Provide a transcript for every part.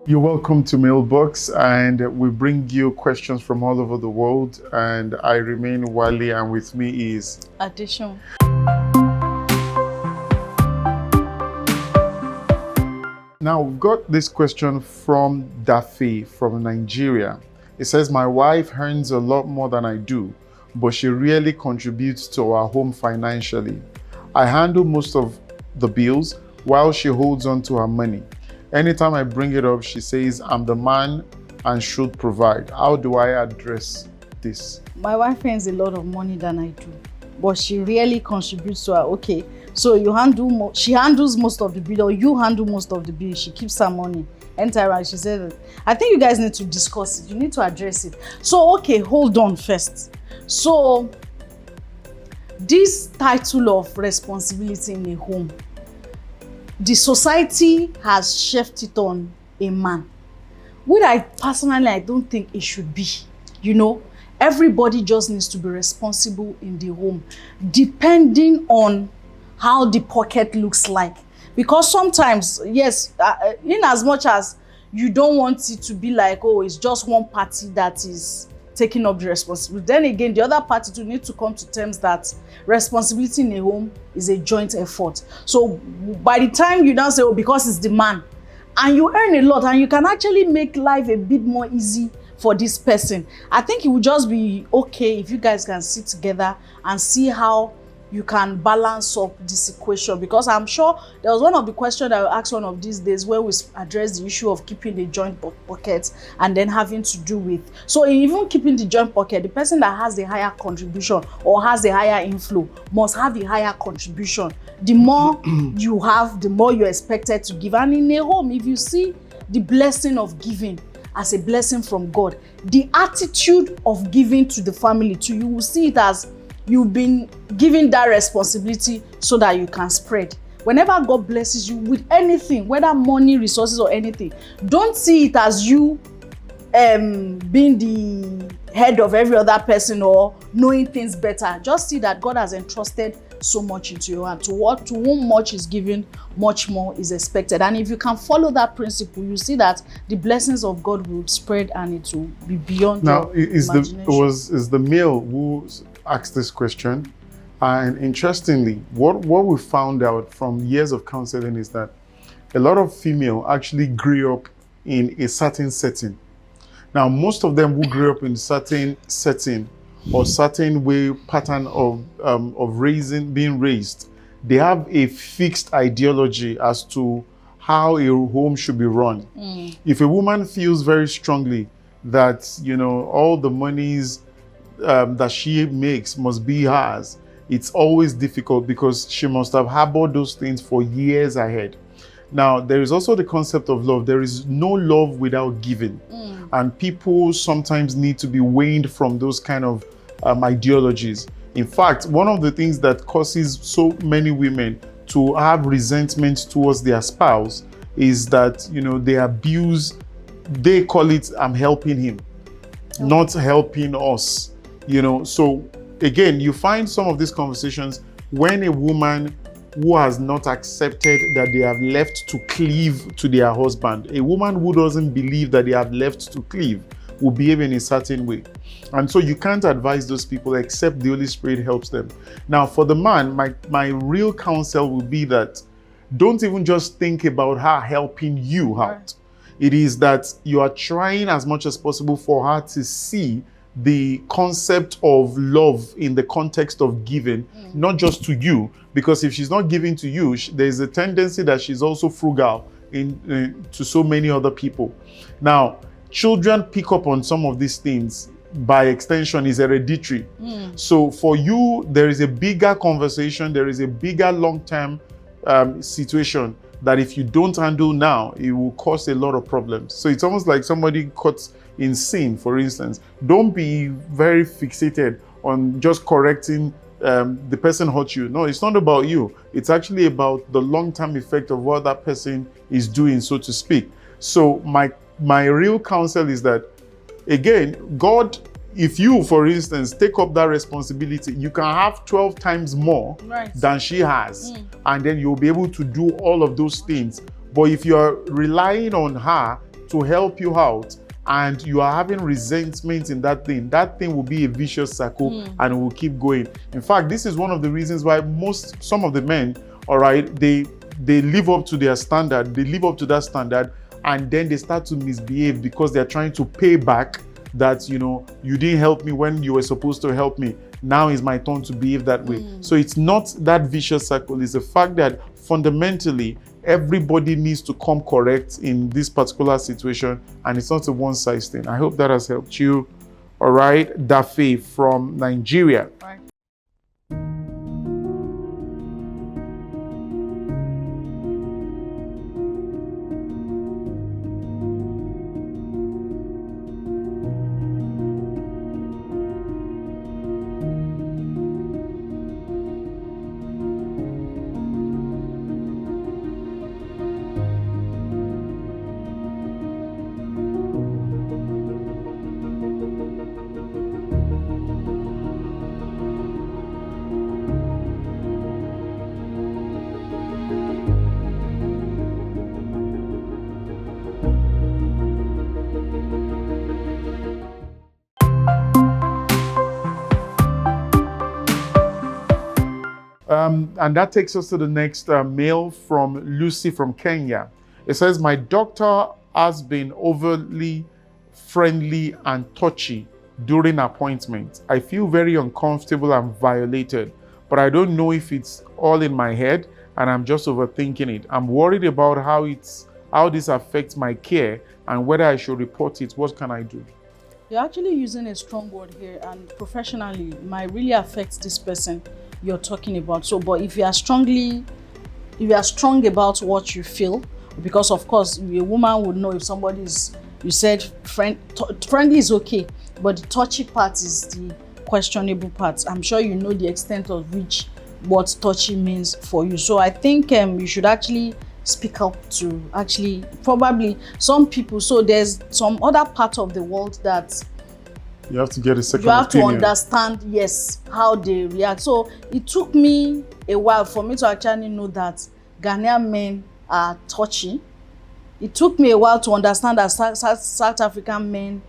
You're welcome to Mailbox, and we bring you questions from all over the world. And I remain Wale, and with me is Addition. Now we've got this question from Daffy from Nigeria. It says, my wife earns a lot more than I do, but she really contributes to our home financially. I handle most of the bills while she holds on to her money. Anytime I bring it up, she says I'm the man and should provide. How do I address this? My wife earns a lot of money than I do, but she really contributes to her. Okay, so you handle she handles most of the bill, or you handle most of the bill. She keeps her money. Entire, she said, I think you guys need to discuss it. You need to address it. So, okay, hold on first. So, this title of responsibility in a home, the society has shifted it on a man. What I personally don't think it should be. You know, everybody just needs to be responsible in the home, depending on how the pocket looks like. Because sometimes, yes, in as much as you don't want it to be like, oh, it's just one party that is taking up the responsibility. Then again, the other party too need to come to terms that responsibility in a home is a joint effort. So by the time you now say, oh, because it's the man, and you earn a lot, and you can actually make life a bit more easy for this person, I think it would just be okay if you guys can sit together and see how you can balance up this equation. Because I'm sure there was one of the questions I will ask one of these days where we address the issue of keeping the joint pocket and then having to do with, so even keeping the joint pocket, the person that has the higher contribution or has the higher inflow must have the higher contribution. The more you have, the more you're expected to give. And in a home, if you see the blessing of giving as a blessing from God, the attitude of giving to the family too, you will see it as you've been given that responsibility so that you can spread. Whenever God blesses you with anything, whether money, resources, or anything, don't see it as you being the head of every other person or knowing things better. Just see that God has entrusted so much into your hand. To whom much is given, much more is expected. And if you can follow that principle, you see that the blessings of God will spread and it will be beyond your imagination. Is the male who asked this question, and interestingly, what we found out from years of counseling is that a lot of female actually grew up in a certain setting. Now, most of them who grew up in a certain setting or certain way pattern of being raised, they have a fixed ideology as to how a home should be run. If a woman feels very strongly that, you know, all the monies that she makes must be hers, it's always difficult because she must have harbored those things for years ahead. Now, there is also the concept of love. There is no love without giving. And people sometimes need to be weaned from those kind of ideologies. In fact, one of the things that causes so many women to have resentment towards their spouse is that, you know, they abuse, they call it, I'm helping him, not helping us. You know, so again, you find some of these conversations when a woman who has not accepted that they have left to cleave to their husband, a woman who doesn't believe that they have left to cleave, will behave in a certain way. And so you can't advise those people except the Holy Spirit helps them. Now, for the man, my real counsel will be that don't even just think about her helping you out. It is that you are trying as much as possible for her to see the concept of love in the context of giving, not just to you, because if she's not giving to you, there's a tendency that she's also frugal to so many other people. Now, children pick up on some of these things. By extension, is hereditary. So for you, there is a bigger conversation, there is a bigger long-term situation that if you don't handle now, it will cause a lot of problems. So it's almost like somebody caught in sin, for instance. Don't be very fixated on just correcting the person hurt you. No, it's not about you. It's actually about the long-term effect of what that person is doing, so to speak. So my real counsel is that, again, God, if you, for instance, take up that responsibility, you can have 12 times more than she has. And then you'll be able to do all of those things. But if you're relying on her to help you out, and you are having resentment in that thing will be a vicious circle and it will keep going. In fact, this is one of the reasons why some of the men, all right, they live up to their standard, they live up to that standard, and then they start to misbehave because they're trying to pay back that, you didn't help me when you were supposed to help me. Now is my turn to behave that way. So it's not that vicious circle. It's the fact that fundamentally everybody needs to come correct in this particular situation, and it's not a one-size thing. I hope that has helped you. All right, Dafe from Nigeria. Right. And that takes us to the next mail from Lucy from Kenya. It says, my doctor has been overly friendly and touchy during appointments. I feel very uncomfortable and violated, but I don't know if it's all in my head and I'm just overthinking it. I'm worried about how this affects my care and whether I should report it. What can I do? You're actually using a strong word here, and professionally it might really affect this person you're talking about. So, but if you are strong about what you feel, because of course a woman would know if somebody is, you said friendly is okay, but the touchy part is the questionable part. I'm sure you know the extent of which what touchy means for you. So I think you should actually speak up to actually probably some people. So there's some other part of the world that you have to get a second you have opinion. to understand, yes, how they react. So it took me a while for me to actually know that Ghanaian men are touchy. It took me a while to understand that South African men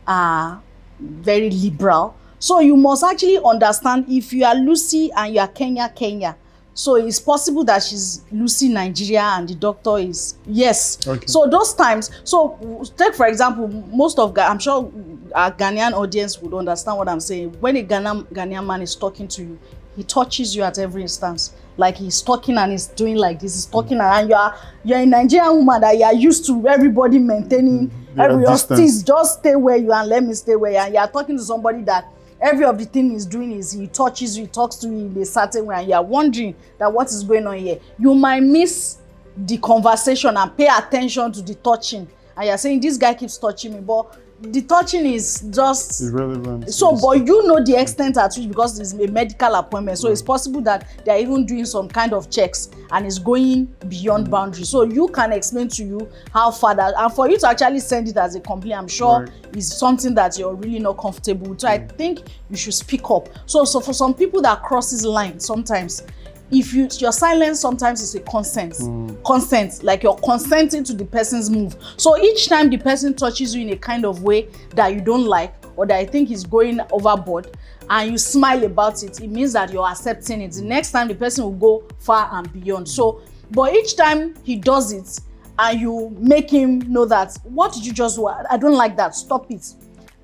are very liberal. So you must actually understand, if you are Lucy and you are Kenya, so it's possible that she's Lucy Nigeria and the doctor is, yes. Okay. So those times, so take for example, I'm sure our Ghanaian audience would understand what I'm saying. When a Ghanaian man is talking to you, he touches you at every instance. Like he's talking and he's doing like this, he's talking and you're a Nigerian woman that you are used to everybody maintaining every distance. Just stay where you are and let me stay where you are. And you are talking to somebody that every of the thing he's doing is he touches you, he talks to you in a certain way, and you are wondering that what is going on here. You might miss the conversation and pay attention to the touching, and you're saying this guy keeps touching me, but the touching is just irrelevant. So, but you know the extent at which, because it's a medical appointment, so it's possible that they're even doing some kind of checks and it's going beyond boundaries. So you can explain to you how far that, and for you to actually send it as a complaint, I'm sure is something that you're really not comfortable with. So I think you should speak up. So for some people that crosses line sometimes, if your silence sometimes is a consent, like you're consenting to the person's move. So each time the person touches you in a kind of way that you don't like, or that I think is going overboard, and you smile about it, it means that you're accepting it. The next time the person will go far and beyond. So, but each time he does it and you make him know that, what did you just do? I don't like that, stop it.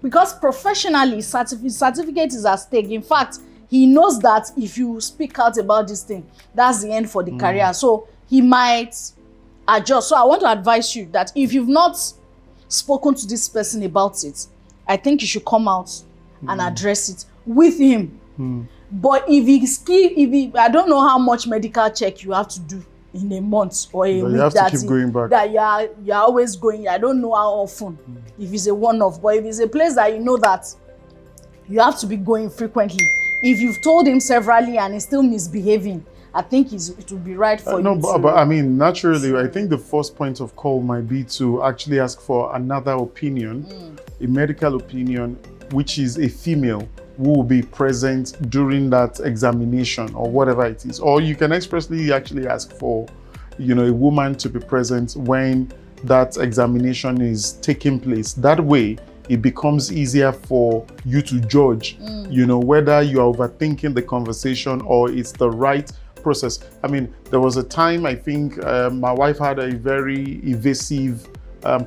Because professionally, certificate is at stake. In fact, he knows that if you speak out about this thing, that's the end for the career. So he might adjust. So I want to advise you that if you've not spoken to this person about it, I think you should come out and address it with him. But if he, I don't know how much medical check you have to do in a month or a week. You have to keep going back. That you're always going. I don't know how often. If it's a one-off, but if it's a place that you know that you have to be going frequently. If you've told him severally and he's still misbehaving, I think it would be right for you. No, but I mean, naturally, I think the first point of call might be to actually ask for another opinion, a medical opinion, which is a female who will be present during that examination or whatever it is. Or you can expressly actually ask for, a woman to be present when that examination is taking place. That way, it becomes easier for you to judge, whether you are overthinking the conversation or it's the right process. I mean, there was a time, I think, my wife had a very evasive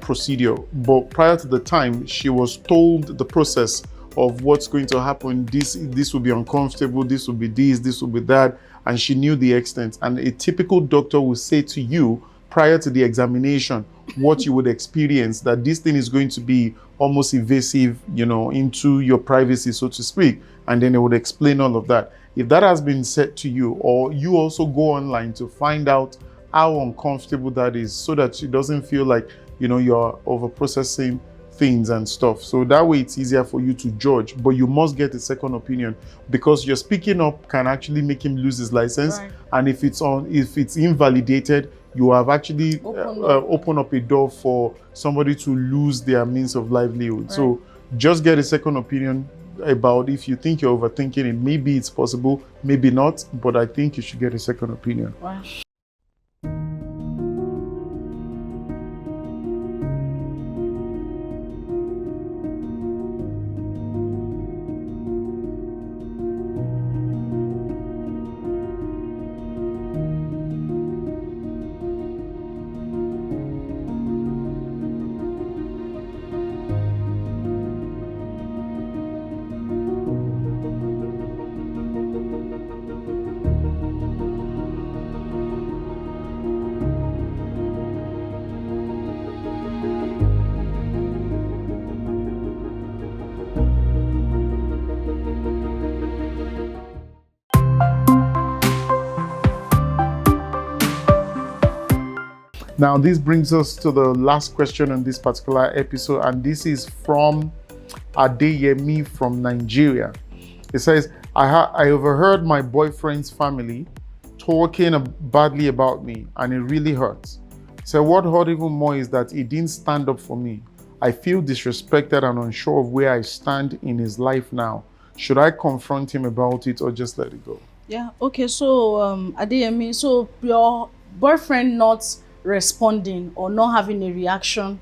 procedure, but prior to the time, she was told the process of what's going to happen. This will be uncomfortable, this will be this will be that, and she knew the extent. And a typical doctor will say to you prior to the examination what you would experience, that this thing is going to be almost invasive, into your privacy, so to speak, and then it would explain all of that. If that has been said to you, or you also go online to find out how uncomfortable that is, so that it doesn't feel like you're over processing things and stuff. So that way it's easier for you to judge, but you must get a second opinion, because your speaking up can actually make him lose his license. Right. And if it's invalidated, you have actually opened up a door for somebody to lose their means of livelihood. Right. So just get a second opinion about if you think you're overthinking it. Maybe it's possible, maybe not, but I think you should get a second opinion. Wow. Now, this brings us to the last question on this particular episode, and this is from Adeyemi from Nigeria. It says, I overheard my boyfriend's family talking badly about me, and it really hurts. So what hurt even more is that he didn't stand up for me. I feel disrespected and unsure of where I stand in his life now. Should I confront him about it or just let it go? Yeah, okay, so Adeyemi, so your boyfriend not responding or not having a reaction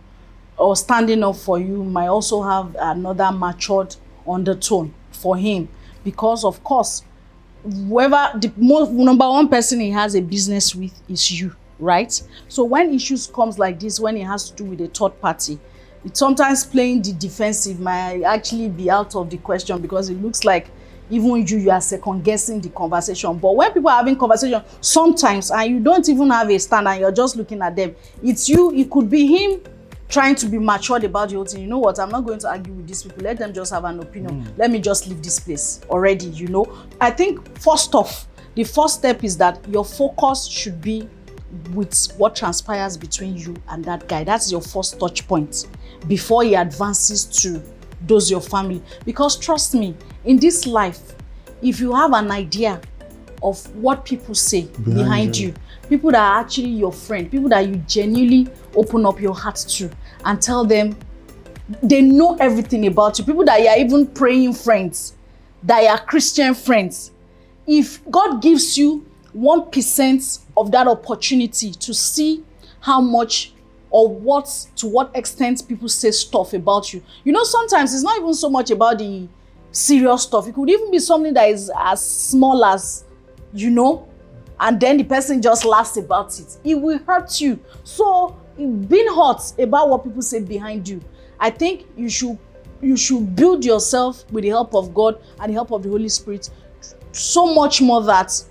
or standing up for you might also have another matured undertone for him, because of course whoever the most number one person he has a business with is you, right? So when issues comes like this, when it has to do with a third party, it's sometimes playing the defensive might actually be out of the question, because it looks like even you are second guessing the conversation. But when people are having conversation sometimes and you don't even have a stand and you're just looking at them, it's you, it could be him trying to be matured about the whole thing. You know what, I'm not going to argue with these people, let them just have an opinion. Let me just leave this place already. I think first off, the first step is that your focus should be with what transpires between you and that guy. That's your first touch point before he advances to those your family. Because trust me, in this life, if you have an idea of what people say behind you, people that are actually your friend, people that you genuinely open up your heart to and tell them they know everything about you, people that you are even praying friends, that you are Christian friends, if God gives you 1% of that opportunity to see how much or to what extent people say stuff about you. Sometimes it's not even so much about the serious stuff. It could even be something that is as small as, and then the person just laughs about it. It will hurt you. So being hurt about what people say behind you, I think you should build yourself with the help of God and the help of the Holy Spirit so much more that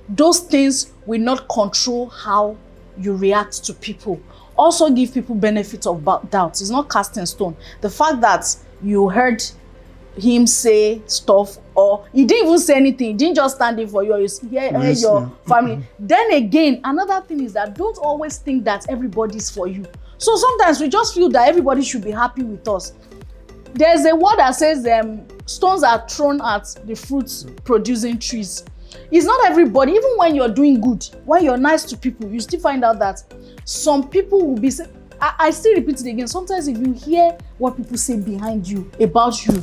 those things will not control how you react to people. Also give people benefit of doubt. It's not cast in stone. The fact that you heard him say stuff, or he didn't even say anything, he didn't just stand in for you, or you hear your family. Then again, another thing is that don't always think that everybody's for you. So sometimes we just feel that everybody should be happy with us. There's a word that says stones are thrown at the fruits producing trees. It's not everybody. Even when you're doing good, when you're nice to people, you still find out that some people will be saying, I still repeat it again, sometimes if you hear what people say behind you, about you,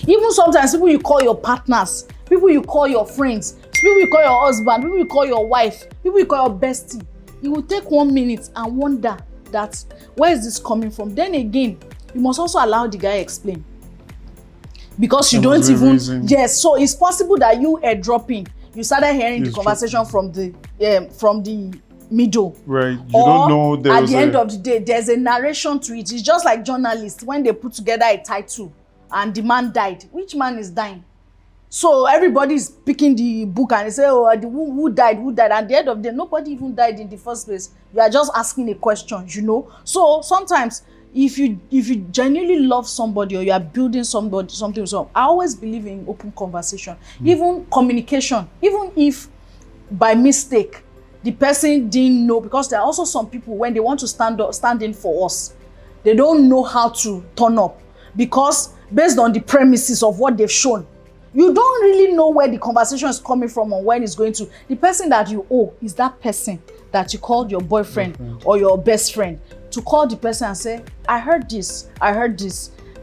even sometimes people you call your partners, people you call your friends, people you call your husband, people you call your wife, people you call your bestie, you will take 1 minute and wonder that where is this coming from? Then again, you must also allow the guy explain. Because you don't even, yes, so it's possible that you are dropping, you started hearing the conversation from the middle. Right. You don't know at the end of the day, there's a narration to it. It's just like journalists when they put together a title and the man died. Which man is dying? So everybody is picking the book and they say, oh, who died? Who died? At the end of the day, nobody even died in the first place. You are just asking a question, you know. So sometimes if you genuinely love somebody or you are building something, so I always believe in open conversation, even communication, even if by mistake the person didn't know, because there are also some people when they want to stand in for us, they don't know how to turn up, because based on the premises of what they've shown, you don't really know where the conversation is coming from or when it's going to. The person that you owe is that person that you called your boyfriend or your best friend, to call the person and say, I heard this,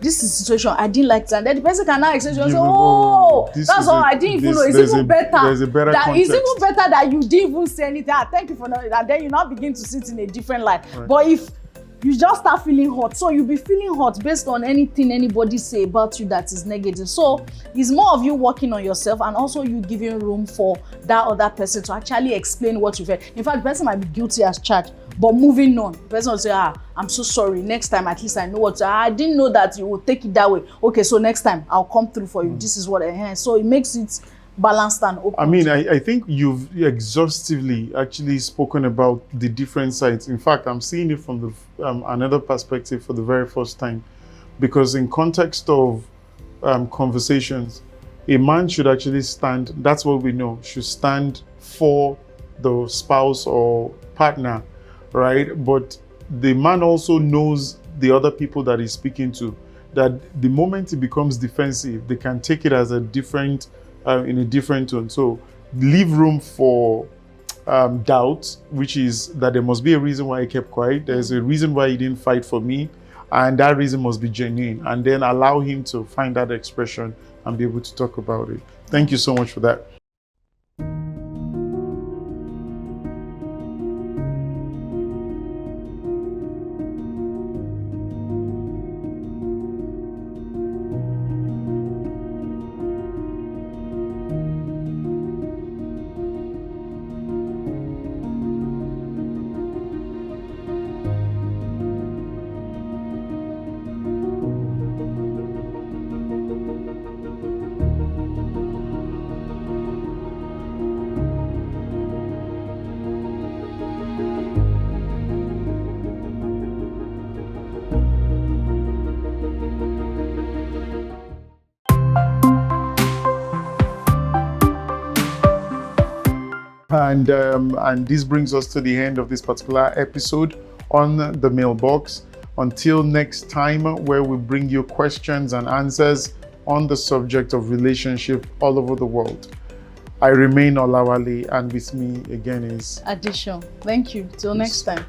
this is the situation, I didn't like that. And then the person can now explain and say, oh, that's all, I didn't even know. It's even better. There's a better context. It's even better that you didn't even say anything. Thank you for knowing. And then you now begin to sit in a different light. Right. But if you just start feeling hot, so you'll be feeling hot based on anything anybody say about you that is negative. So it's more of you working on yourself and also you giving room for that other person to actually explain what you've heard. In fact, the person might be guilty as charged, but moving on, the person will say, I'm so sorry, next time at least I know what I didn't know that you would take it that way. Okay, so next time I'll come through for you. This is what I heard. So it makes it balanced and open. I mean, I think you've exhaustively actually spoken about the different sides. In fact, I'm seeing it from the another perspective for the very first time, because in context of conversations, a man should actually stand, that's what we know, should stand for the spouse or partner, right? But the man also knows the other people that he's speaking to, that the moment he becomes defensive, they can take it as a different in a different tone. So leave room for doubt, which is that there must be a reason why he kept quiet. There's a reason why he didn't fight for me, and that reason must be genuine. And then allow him to find that expression and be able to talk about it. Thank you so much for that. And this brings us to the end of this particular episode on the Mailbox. Until next time, where we bring you questions and answers on the subject of relationship all over the world. I remain Olawale, and with me again is Addition. Thank you. Till next time.